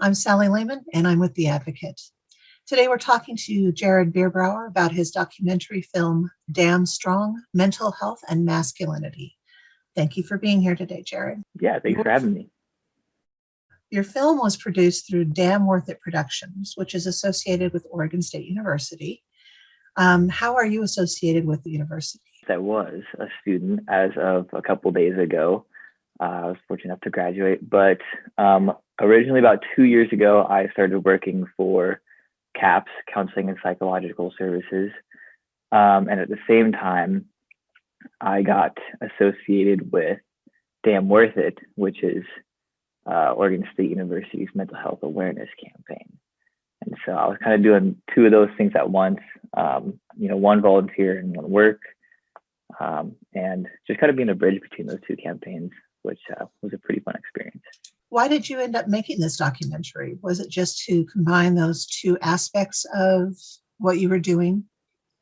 I'm Sally Lehman, and I'm with The Advocate. Today we're talking to Jared Bierbrauer about his documentary film, Damn Strong, Mental Health and Masculinity. Thank you for being here today, Jared. Yeah, thanks for having me. Your film was produced through Damn Worth It Productions, which is associated with Oregon State University. How are you associated with the university? I was a student as of a couple days ago. I was fortunate enough to graduate, but originally about 2 years ago, I started working for CAPS, Counseling and Psychological Services. And at the same time, I got associated with Damn Worth It, which is Oregon State University's mental health awareness campaign. And so I was kind of doing two of those things at once, one volunteer and one work, and just kind of being a bridge between those two campaigns, which was a pretty fun experience. Why did you end up making this documentary? Was it just to combine those two aspects of what you were doing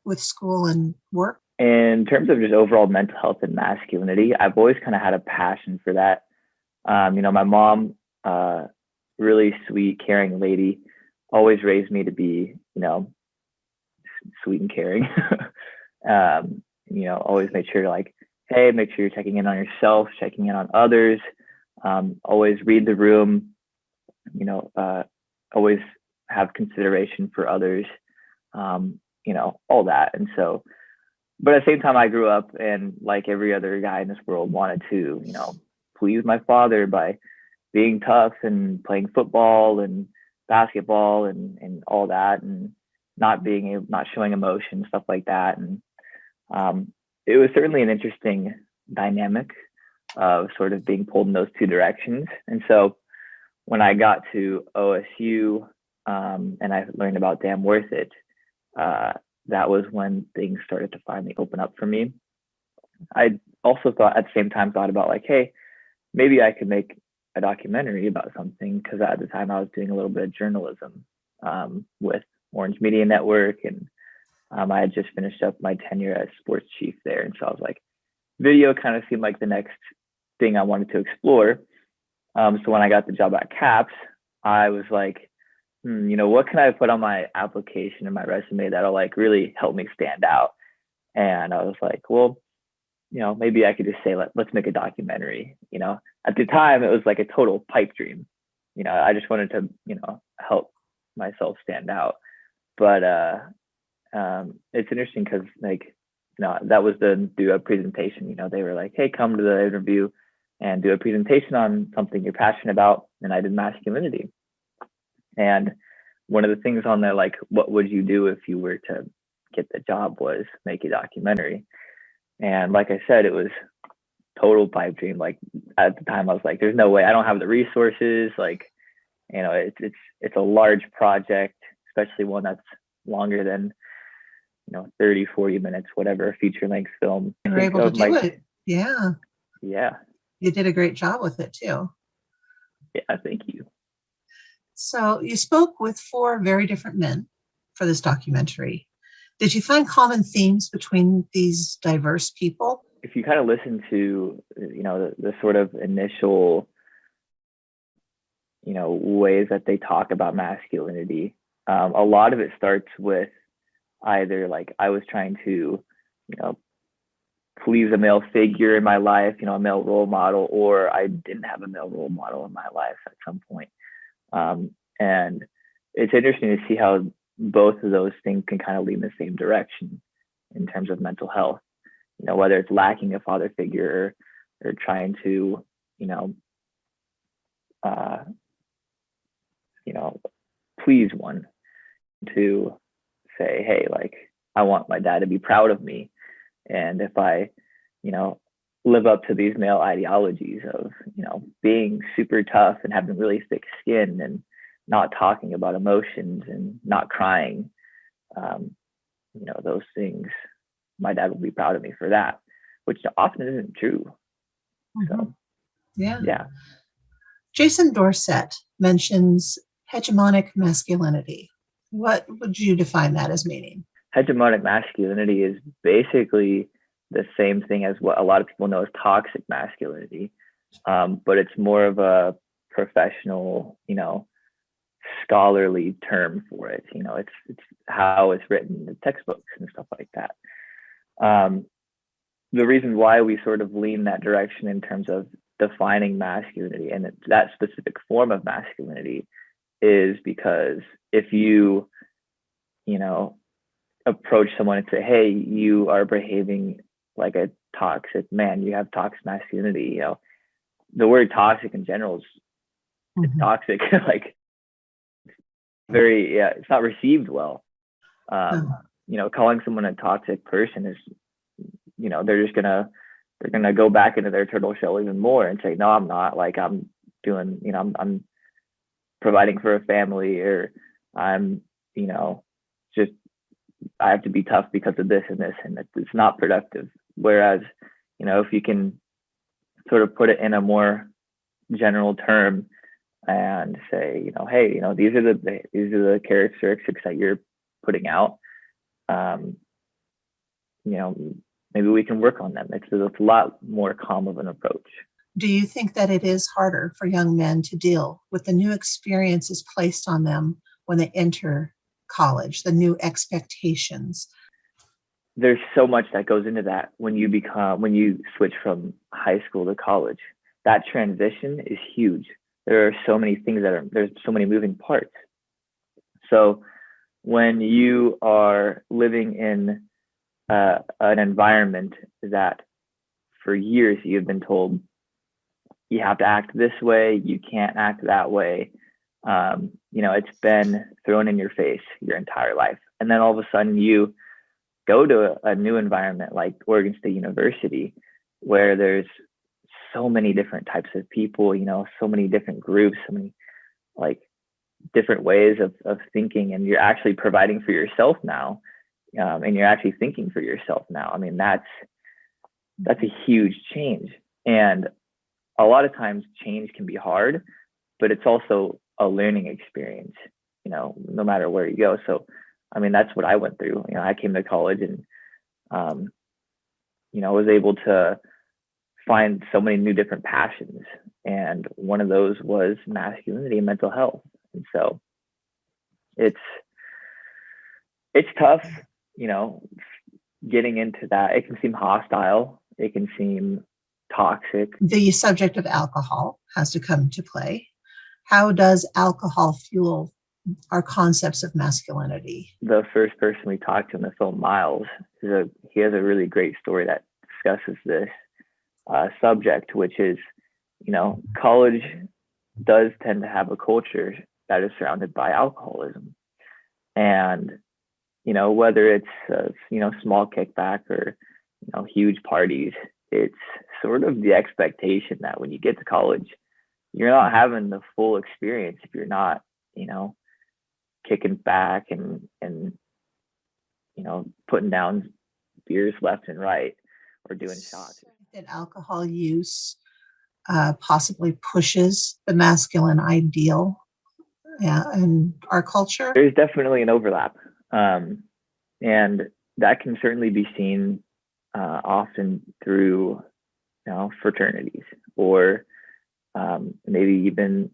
with school and work? In terms of just overall mental health and masculinity, I've always kind of had a passion for that. My mom, really sweet, caring lady, always raised me to be, sweet and caring. Always made sure hey, make sure you're checking in on yourself, checking in on others, always read the room, always have consideration for others, all that. And so, but at the same time, I grew up and like every other guy in this world wanted to, please my father by being tough and playing football and basketball and all that, and not showing emotion, stuff like that. And it was certainly an interesting dynamic of sort of being pulled in those two directions. And so when I got to OSU and I learned about Damn Worth It, that was when things started to finally open up for me. I also thought about hey, maybe I could make a documentary about something, because at the time I was doing a little bit of journalism with Orange Media Network, and I had just finished up my tenure as sports chief there. And so I was like, video kind of seemed like the next thing I wanted to explore. So when I got the job at CAPS, I was like, what can I put on my application and my resume that'll really help me stand out? And I was like, well, maybe I could just say, let's make a documentary. At the time it was like a total pipe dream. I just wanted to, help myself stand out. But it's interesting because that was to do a presentation. They were like, hey, come to the interview and do a presentation on something you're passionate about. And I did masculinity. And one of the things on there, what would you do if you were to get the job, was make a documentary. And like I said, it was total pipe dream. At the time I was like, there's no way, I don't have the resources. It's a large project, especially one that's longer than 30, 40 minutes, whatever, a feature length film. You were able to do it. Yeah. You did a great job with it too. Yeah, thank you. So you spoke with 4 very different men for this documentary. Did you find common themes between these diverse people? If you kind of listen to, the sort of initial, ways that they talk about masculinity, a lot of it starts with either I was trying to, please a male figure in my life, a male role model, or I didn't have a male role model in my life at some point. And it's interesting to see how both of those things can kind of lead in the same direction in terms of mental health, whether it's lacking a father figure or trying to, please one, to say, hey, I want my dad to be proud of me. And if I, live up to these male ideologies of, being super tough and having really thick skin and not talking about emotions and not crying, those things, my dad will be proud of me for that, which often isn't true. Mm-hmm. So, yeah. Jason Dorsett mentions hegemonic masculinity. What would you define that as meaning? Hegemonic masculinity is basically the same thing as what a lot of people know as toxic masculinity, but it's more of a professional, scholarly term for it. It's how it's written in the textbooks and stuff like that. The reason why we sort of lean that direction in terms of defining masculinity and that specific form of masculinity is because if you approach someone and say, hey, you are behaving like a toxic man, you have toxic masculinity, the word toxic in general is it's toxic, like very, yeah, it's not received well. Calling someone a toxic person is, they're gonna go back into their turtle shell even more and say, no, I'm not. Like I'm doing, I'm providing for a family, or I'm, just I have to be tough because of this and this, and it's not productive. Whereas, if you can sort of put it in a more general term and say, hey, these are the characteristics that you're putting out. Maybe we can work on them. It's a lot more calm of an approach. Do you think that it is harder for young men to deal with the new experiences placed on them when they enter college, the new expectations? There's so much that goes into that when you switch from high school to college. That transition is huge. There are so many things there's so many moving parts. So when you are living in an environment that for years you've been told you have to act this way, you can't act that way, it's been thrown in your face your entire life. And then all of a sudden you go to a new environment like Oregon State University, where there's so many different types of people, so many different groups, so many like different ways of thinking, and you're actually providing for yourself now, and you're actually thinking for yourself now. I mean, that's a huge change. And a lot of times change can be hard, but it's also a learning experience, no matter where you go. So, I mean, that's what I went through. I came to college and, was able to find so many new different passions. And one of those was masculinity and mental health. And so it's tough, getting into that. It can seem hostile. It can seem toxic. The subject of alcohol has to come into play. How does alcohol fuel our concepts of masculinity? The first person we talked to in the film, Miles, he has a really great story that discusses this subject, which is, college does tend to have a culture that is surrounded by alcoholism. And, whether it's, small kickback or, huge parties, it's sort of the expectation that when you get to college, you're not having the full experience if you're not, kicking back and putting down beers left and right or doing shots. That alcohol use possibly pushes the masculine ideal in our culture? There's definitely an overlap. And that can certainly be seen often through, fraternities or maybe even,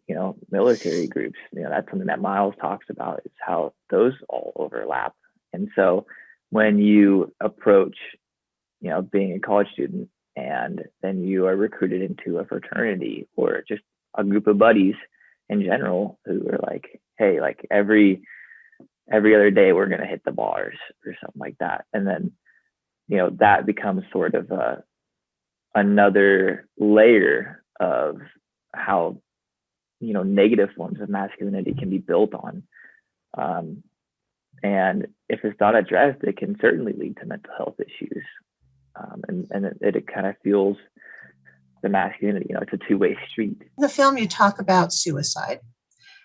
military groups. That's something that Miles talks about, is how those all overlap. And so when you approach, being a college student, and then you are recruited into a fraternity or just a group of buddies in general who are like, hey, like every other day we're going to hit the bars or something like that. And then, that becomes sort of another layer of how, negative forms of masculinity can be built on. And if it's not addressed, it can certainly lead to mental health issues. And it kind of fuels the masculinity. It's a two-way street. In the film, you talk about suicide.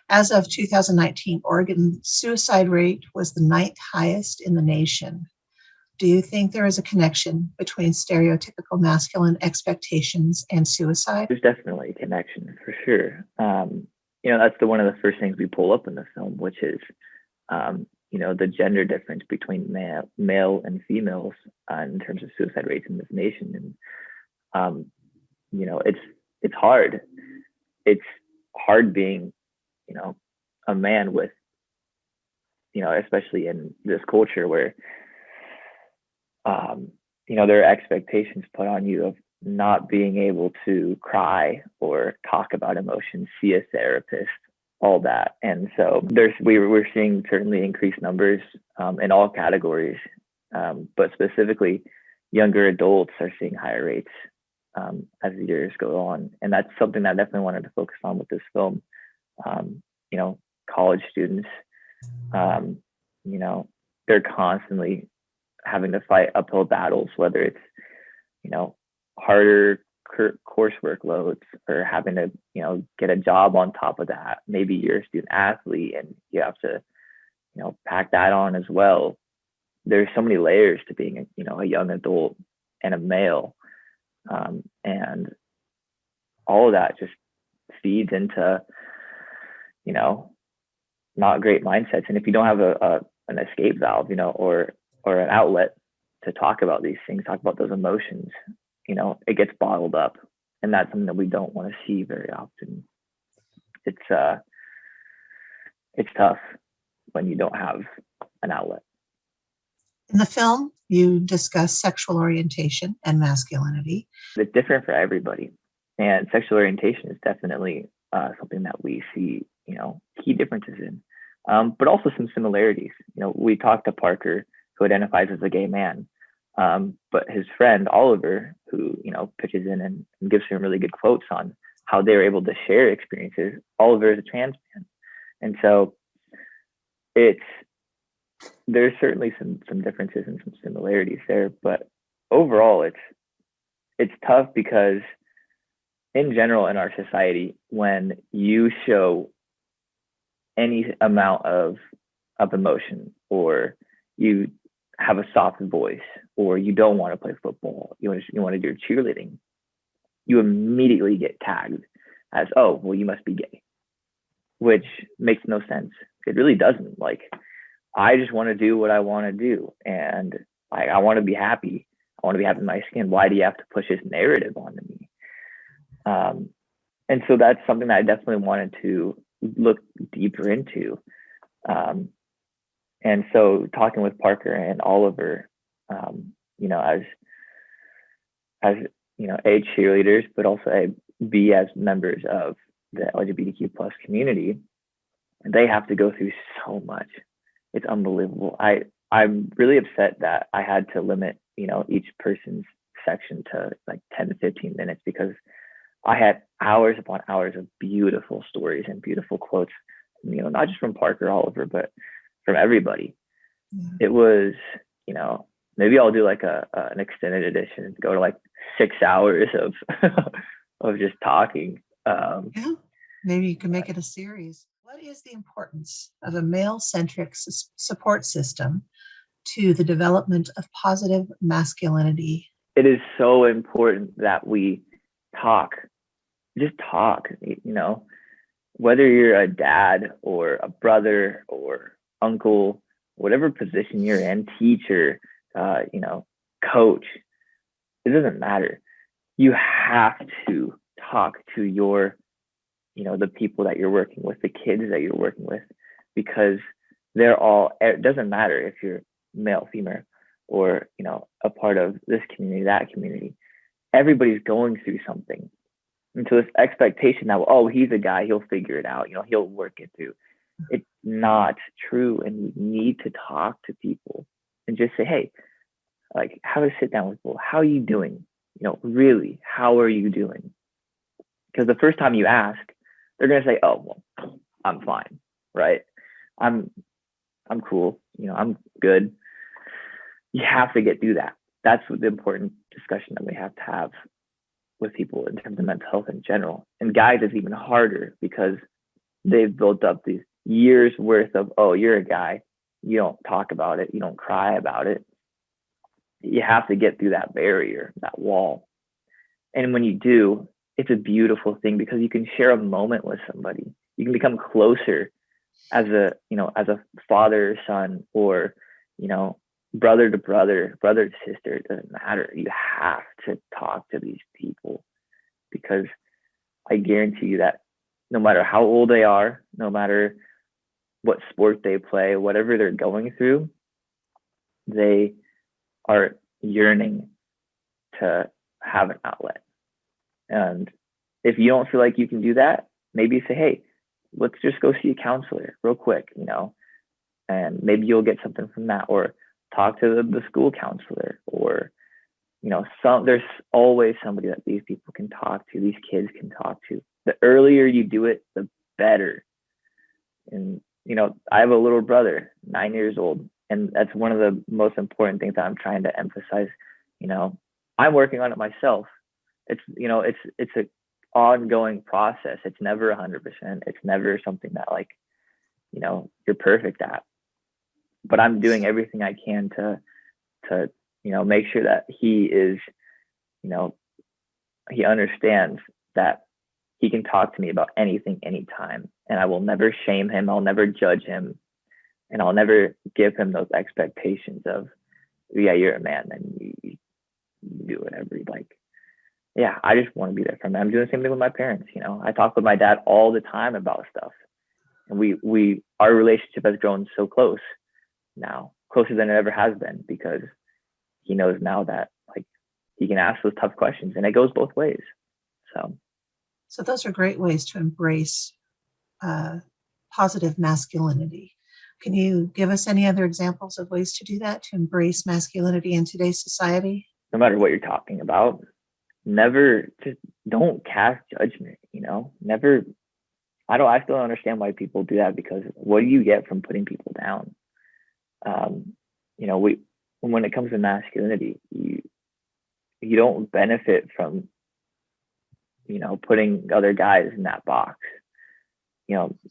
As of 2019, Oregon's suicide rate was the 9th highest in the nation. Do you think there is a connection between stereotypical masculine expectations and suicide? There's definitely a connection, for sure. That's one of the first things we pull up in the film, which is, the gender difference between male and females in terms of suicide rates in this nation. And, it's hard. It's hard being, a man with, especially in this culture where, there are expectations put on you of not being able to cry or talk about emotions, see a therapist, all that. And so we're seeing certainly increased numbers in all categories, but specifically younger adults are seeing higher rates as the years go on. And that's something that I definitely wanted to focus on with this film. College students, they're constantly having to fight uphill battles, whether it's, harder coursework loads or having to, get a job on top of that. Maybe you're a student athlete and you have to, pack that on as well. There's so many layers to being, a young adult and a male. And all of that just feeds into, not great mindsets. And if you don't have an escape valve, or an outlet to talk about these things, talk about those emotions, it gets bottled up. And that's something that we don't want to see very often. It's tough when you don't have an outlet. In the film, you discuss sexual orientation and masculinity. It's different for everybody. And sexual orientation is definitely something that we see, key differences in, but also some similarities. We talked to Parker, who identifies as a gay man, but his friend Oliver, who pitches in and gives some really good quotes on how they're able to share experiences. Oliver is a trans man, and so there's certainly some differences and some similarities there, but overall it's tough because in general in our society, when you show any amount of emotion, or you have a soft voice, or you don't want to play football, you want to do cheerleading, you immediately get tagged as, oh, well, you must be gay, which makes no sense. It really doesn't. Like, I just want to do what I want to do, and I want to be happy. I want to be happy in my skin. Why do you have to push this narrative onto me? And so that's something that I definitely wanted to look deeper into. And so talking with Parker and Oliver, as A, cheerleaders, but also B, as members of the LGBTQ plus community, they have to go through so much. It's unbelievable. I'm really upset that I had to limit, each person's section to like 10 to 15 minutes, because I had hours upon hours of beautiful stories and beautiful quotes, not just from Parker, Oliver, but from everybody. Yeah. It was, maybe I'll do like an extended edition, go to like 6 hours of of just talking. Yeah, maybe you can make it a series. What is the importance of a male-centric support system to the development of positive masculinity? It is so important that we talk. Just talk, whether you're a dad or a brother or uncle, whatever position you're in, teacher, coach, it doesn't matter. You have to talk to your, the people that you're working with, the kids that you're working with, because it doesn't matter if you're male, female, or, a part of this community, that community. Everybody's going through something. And so this expectation that, oh, he's a guy, he'll figure it out, he'll work it through. It's not true. And we need to talk to people and just say, hey, like, have a sit down with people. How are you doing? Really, how are you doing? Because the first time you ask, they're going to say, oh, well, I'm fine, right? I'm cool. I'm good. You have to get through that. That's the important discussion that we have to have with people in terms of mental health in general. And guys, it's even harder because they've built up these years worth of, oh, you're a guy, you don't talk about it, you don't cry about it. You have to get through that barrier, that wall. And when you do, it's a beautiful thing, because you can share a moment with somebody. You can become closer as a father or son, or, brother to brother, brother to sister. It doesn't matter. You have to talk to these people, because I guarantee you that no matter how old they are, no matter what sport they play, whatever they're going through, they are yearning to have an outlet. And if you don't feel like you can do that, maybe say, hey, let's just go see a counselor real quick, and maybe you'll get something from that, or talk to the school counselor, or there's always somebody that these people can talk to, these kids can talk to. The earlier you do it, the better. And I have a little brother, 9 years old, and that's one of the most important things that I'm trying to emphasize. I'm working on it myself. It's a ongoing process. It's never 100%. It's never something that you're perfect at. But I'm doing everything I can to make sure that he is, he understands that he can talk to me about anything, anytime, and I will never shame him. I'll never judge him, and I'll never give him those expectations of, yeah, you're a man and you do whatever you like. Yeah, I just want to be there for him. I'm doing the same thing with my parents. I talk with my dad all the time about stuff, and our relationship has grown so close now, closer than it ever has been, because he knows now that he can ask those tough questions, and it goes both ways. So those are great ways to embrace positive masculinity. Can you give us any other examples of ways to do that, to embrace masculinity in today's society? No matter what you're talking about, don't cast judgment, never. I still don't understand why people do that, because what do you get from putting people down? When it comes to masculinity, you don't benefit from, putting other guys in that box.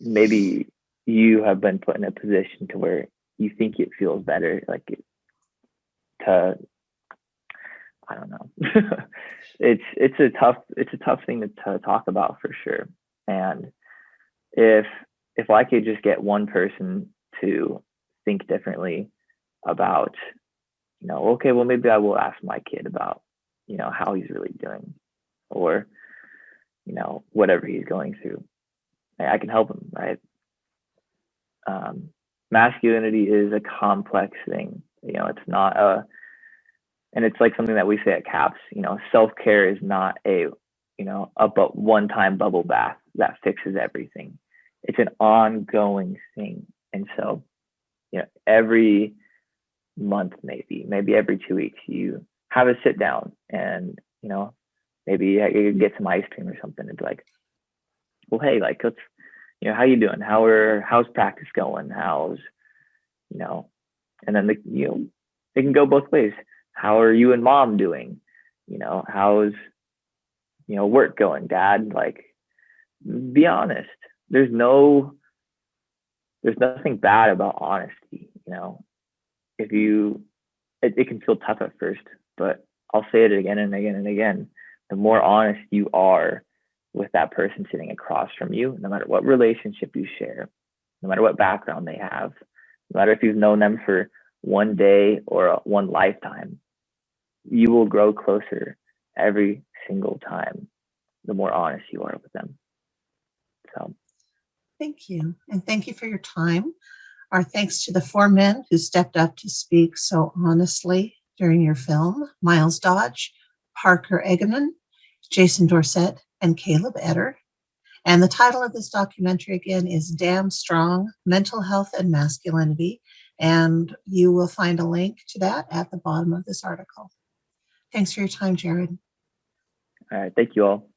Maybe you have been put in a position to where you think it feels better, I don't know. It's a tough thing to talk about, for sure. And if I could just get one person to think differently about, okay, well, maybe I will ask my kid about, how he's really doing, or, whatever he's going through. I can help him, right? Masculinity is a complex thing. It's not and it's like something that we say at CAPS, self-care is not a one-time bubble bath that fixes everything. It's an ongoing thing. And so, every month, maybe every 2 weeks, you have a sit down, and, maybe you get some ice cream or something, and be like, well, hey, let's, how you doing? How's practice going? How's, and then it can go both ways. How are you and mom doing? How's, work going, dad? Be honest. There's nothing bad about honesty. If it can feel tough at first, but I'll say it again and again and again. The more honest you are with that person sitting across from you, no matter what relationship you share, no matter what background they have, no matter if you've known them for one day or one lifetime, you will grow closer every single time, the more honest you are with them. So thank you. And thank you for your time. Our thanks to the 4 men who stepped up to speak so honestly during your film: Miles Dodge, Parker Egeman, Jason Dorsett, and Caleb Etter. And the title of this documentary, again, is Damn Strong: Mental Health and Masculinity. And you will find a link to that at the bottom of this article. Thanks for your time, Jared. all right, thank you all.